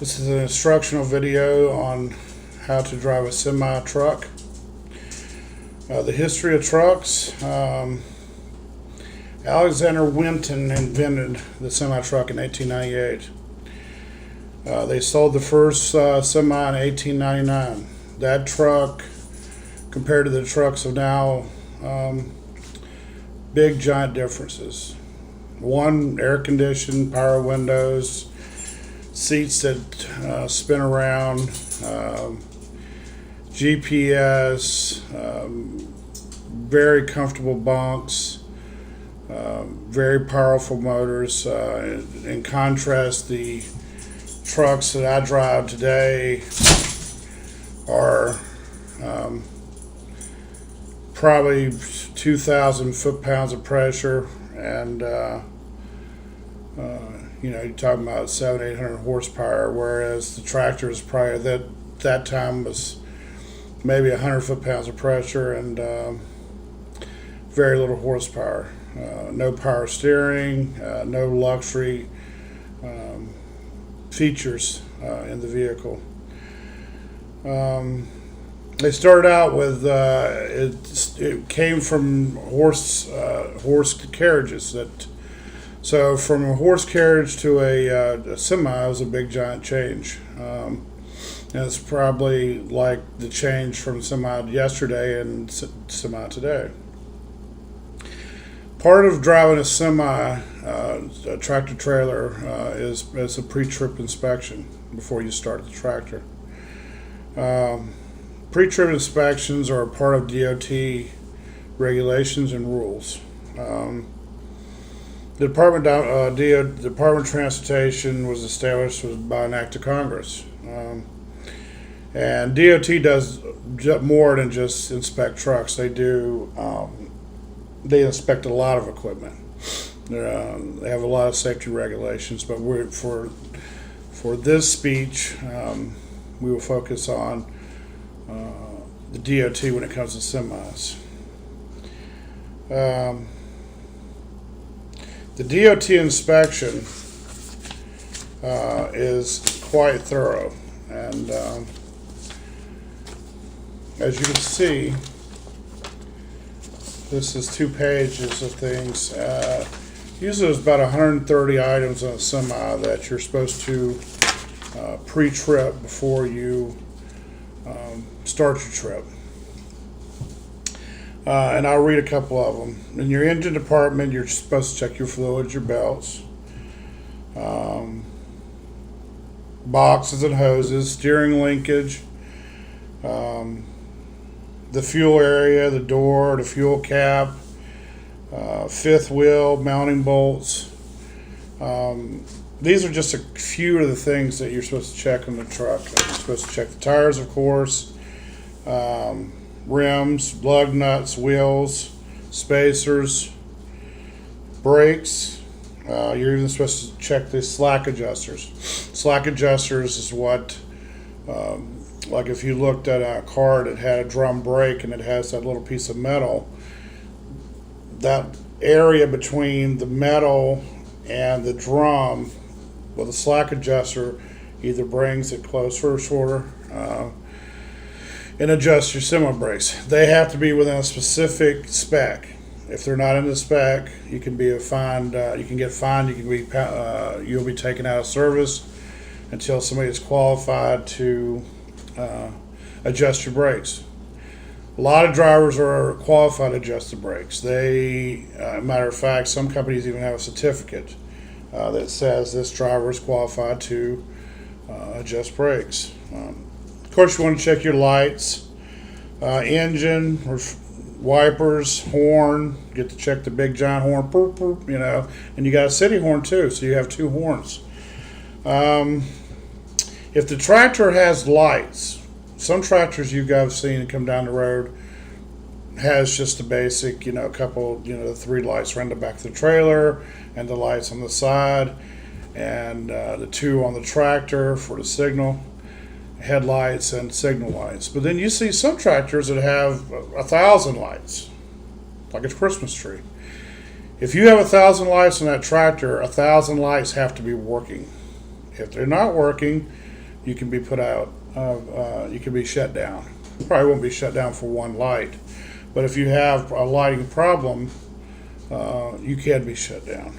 This is an instructional video on how to drive a semi truck. The history of trucks. Alexander Winton invented the semi truck in 1898. They sold the first semi in 1899. That truck, compared to the trucks of now, big giant differences. One, air conditioned, power windows, seats that spin around, GPS, very comfortable bunks, very powerful motors. In contrast, the trucks that I drive today are probably 2,000 foot-pounds of pressure, and you're talking about 700-800 horsepower, whereas the tractor is probably that time was maybe 100 foot-pounds of pressure and very little horsepower. No power steering, no luxury features in the vehicle. They started out with it came from horse carriages. So from a horse carriage to a semi was a big giant change. And it's probably like the change from semi yesterday and semi today. Part of driving a semi, a tractor trailer, is a pre-trip inspection before you start the tractor. Pre-trip inspections are a part of DOT regulations and rules. The Department of Transportation was established by an act of Congress. And DOT does more than just inspect trucks. They inspect a lot of equipment. They have a lot of safety regulations, but for this speech, we will focus on the DOT when it comes to semis. The DOT inspection is quite thorough, and as you can see, this is 2 pages of things. Usually there's about 130 items on a semi that you're supposed to pre-trip before you start your trip. And I'll read a couple of them. In your engine department, you're supposed to check your fluids, your belts, boxes and hoses, steering linkage, the fuel area, the door, the fuel cap, fifth wheel, mounting bolts. These are just a few of the things that you're supposed to check on the truck. You're supposed to check the tires, of course, rims, lug nuts, wheels, spacers, brakes. You're even supposed to check the slack adjusters. Slack adjusters is what, like if you looked at a car that had a drum brake and it has that little piece of metal, that area between the metal and the drum, well, the slack adjuster either brings it closer or shorter, and adjust your semi brakes. They have to be within a specific spec. If they're not in the spec, you can be fined. You can get fined. You'll be taken out of service until somebody is qualified to adjust your brakes. A lot of drivers are qualified to adjust the brakes. Matter of fact, some companies even have a certificate that says this driver is qualified to adjust brakes. Of course, you want to check your lights, engine, or wipers, horn. Get to check the big giant horn, boop, boop, and you got a city horn too, so you have 2 horns. If the tractor has lights, some tractors you guys have seen come down the road has just a basic, a couple, the 3 lights around the back of the trailer and the lights on the side, and the 2 on the tractor for the signal, headlights and signal lights. But then you see some tractors that have 1,000 lights, like a Christmas tree. If you have 1,000 lights on that tractor, 1,000 lights have to be working. If they're not working, you can be put out. You can be shut down. Probably won't be shut down for one light, but if you have a lighting problem, you can be shut down.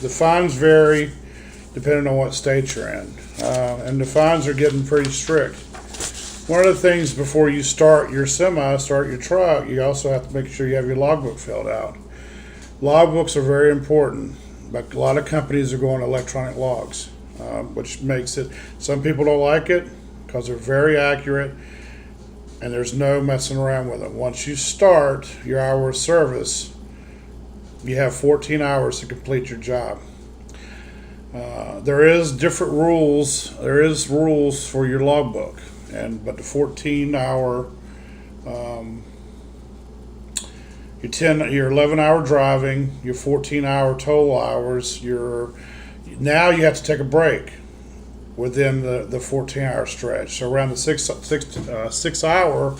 The fines vary depending on what state you're in, and the fines are getting pretty strict. One of the things before you start your start your truck, you also have to make sure you have your logbook filled out. Logbooks are very important, but a lot of companies are going electronic logs, which makes it, some people don't like it because they're very accurate and there's no messing around with them. Once you start your hour of service, you have 14 hours to complete your job. There is different rules. There is rules for your logbook, but the 14-hour, your 11-hour driving, your 14-hour total hours. Now you have to take a break within the 14-hour stretch. So around the six hour,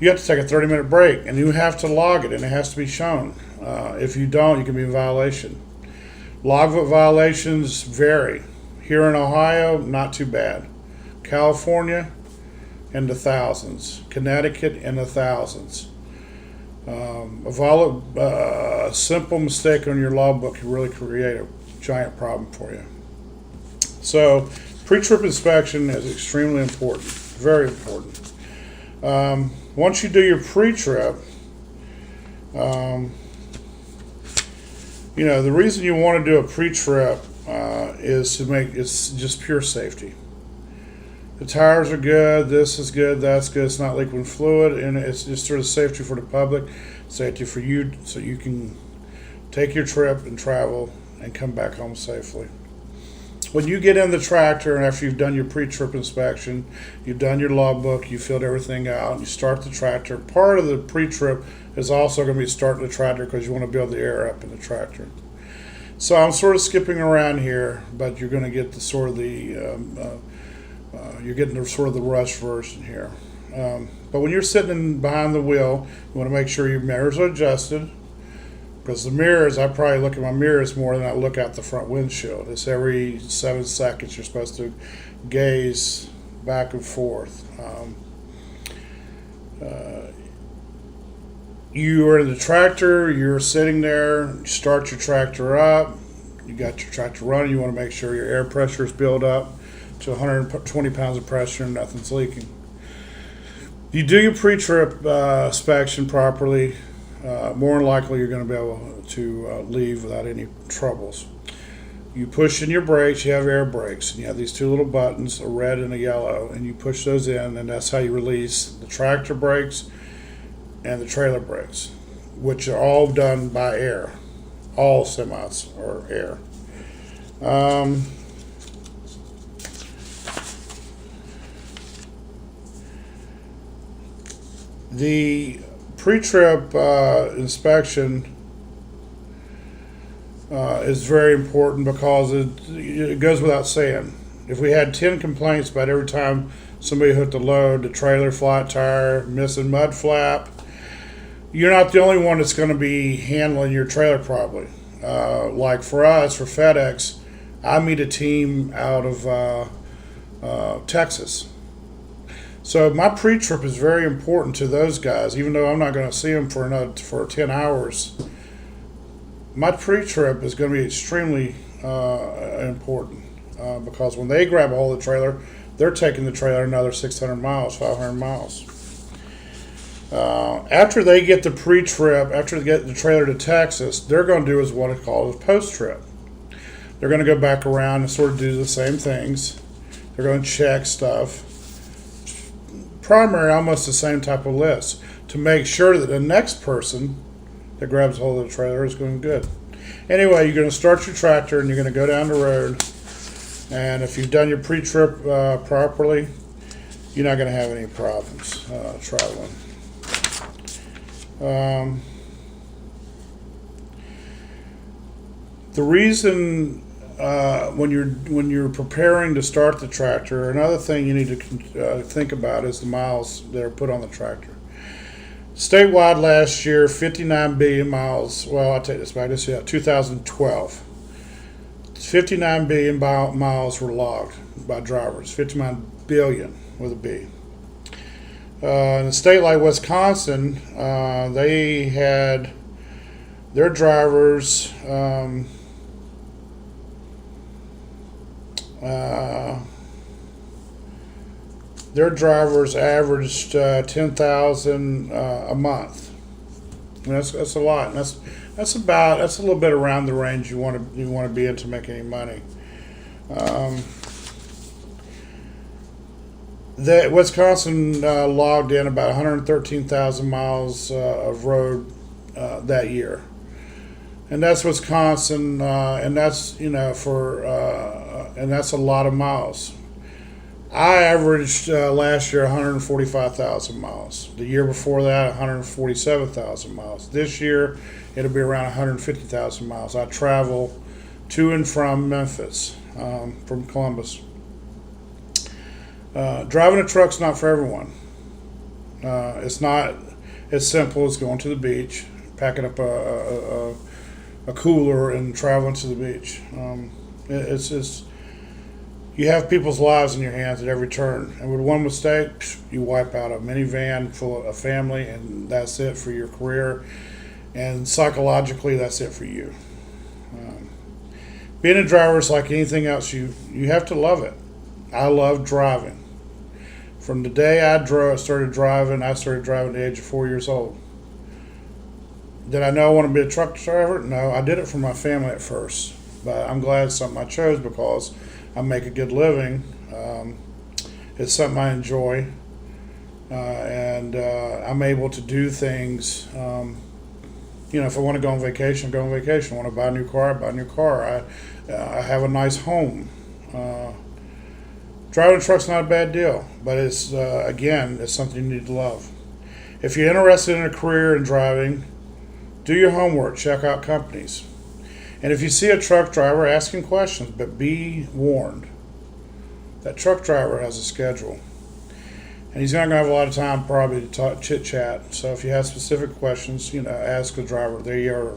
you have to take a 30-minute break, and you have to log it, and it has to be shown. If you don't, you can be in violation. Logbook violations vary. Here in Ohio, not too bad. California, in the thousands. Connecticut, in the thousands. A simple mistake on your logbook can really create a giant problem for you. So, pre-trip inspection is extremely important, very important. Once you do your pre-trip, the reason you want to do a pre-trip is it's just pure safety. The tires are good, this is good, that's good, it's not liquid fluid, and it's just sort of safety for the public, safety for you, so you can take your trip and travel and come back home safely. When you get in the tractor and after you've done your pre-trip inspection, you've done your logbook, you filled everything out, you start the tractor. Part of the pre-trip is also going to be starting the tractor because you want to build the air up in the tractor. So I'm sort of skipping around here, but you're going to get you're getting the rush version here. But when you're sitting behind the wheel, you want to make sure your mirrors are adjusted. Because the mirrors, I probably look at my mirrors more than I look out the front windshield. It's every 7 seconds you're supposed to gaze back and forth. You are in the tractor, you're sitting there, you start your tractor up, you got your tractor running, you want to make sure your air pressure is built up to 120 pounds of pressure and nothing's leaking. You do your pre-trip inspection properly, more than likely you're going to be able to leave without any troubles. You push in your brakes, you have air brakes, and you have these two little buttons, a red and a yellow, and you push those in, and that's how you release the tractor brakes and the trailer brakes, which are all done by air. All semis are air. The pre-trip inspection is very important because it goes without saying. If we had 10 complaints about every time somebody hooked a load, the trailer, flat tire, missing mud flap, you're not the only one that's going to be handling your trailer probably. Like for us, for FedEx, I meet a team out of Texas. So my pre-trip is very important to those guys, even though I'm not going to see them for 10 hours. My pre-trip is going to be extremely important because when they grab a hold of the trailer, they're taking the trailer another 600 miles, 500 miles. After they get the pre-trip, after they get the trailer to Texas, they're going to do is what is called a post-trip. They're going to go back around and sort of do the same things. They're going to check stuff. Primary, almost the same type of list to make sure that the next person that grabs hold of the trailer is going good. Anyway, you're going to start your tractor and you're going to go down the road. And if you've done your pre-trip properly, you're not going to have any problems traveling. The reason when you're preparing to start the tractor, another thing you need to think about is the miles that are put on the tractor. Statewide last year, 59 billion miles. Well, I'll take this back. This is 2012. 59 billion miles were logged by drivers. 59 billion with a B. In a state like Wisconsin, they had their drivers averaged 10,000 a month. And that's a lot. And that's a little bit around the range you want to be in to make any money. The Wisconsin logged in about 113,000 miles of road that year, and that's Wisconsin, and that's and that's a lot of miles. I averaged last year 145,000 miles. The year before that, 147,000 miles. This year, it'll be around 150,000 miles. I travel to and from Memphis, from Columbus. Driving a truck's not for everyone. It's not as simple as going to the beach, packing up a cooler, and traveling to the beach. It's you have people's lives in your hands at every turn, and with one mistake, you wipe out a minivan full of a family, and that's it for your career. And psychologically, that's it for you. Being a driver is like anything else. You have to love it. I love driving. From the day I started driving at the age of 4 years old. Did I know I want to be a truck driver? No, I did it for my family at first. But I'm glad it's something I chose because I make a good living. It's something I enjoy. And I'm able to do things. If I want to go on vacation, go on vacation. I want to buy a new car, buy a new car. I have a nice home. Driving a truck's not a bad deal, but it's something you need to love. If you're interested in a career in driving, do your homework, check out companies. And if you see a truck driver, ask him questions, but be warned. That truck driver has a schedule. And he's not going to have a lot of time probably to chit-chat. So if you have specific questions, ask the driver. They are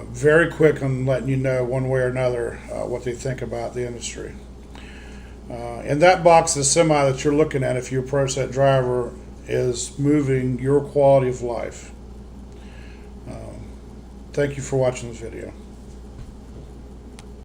very quick on letting you know one way or another what they think about the industry. In that box, the semi that you're looking at, if you approach that driver, is moving your quality of life. Thank you for watching this video.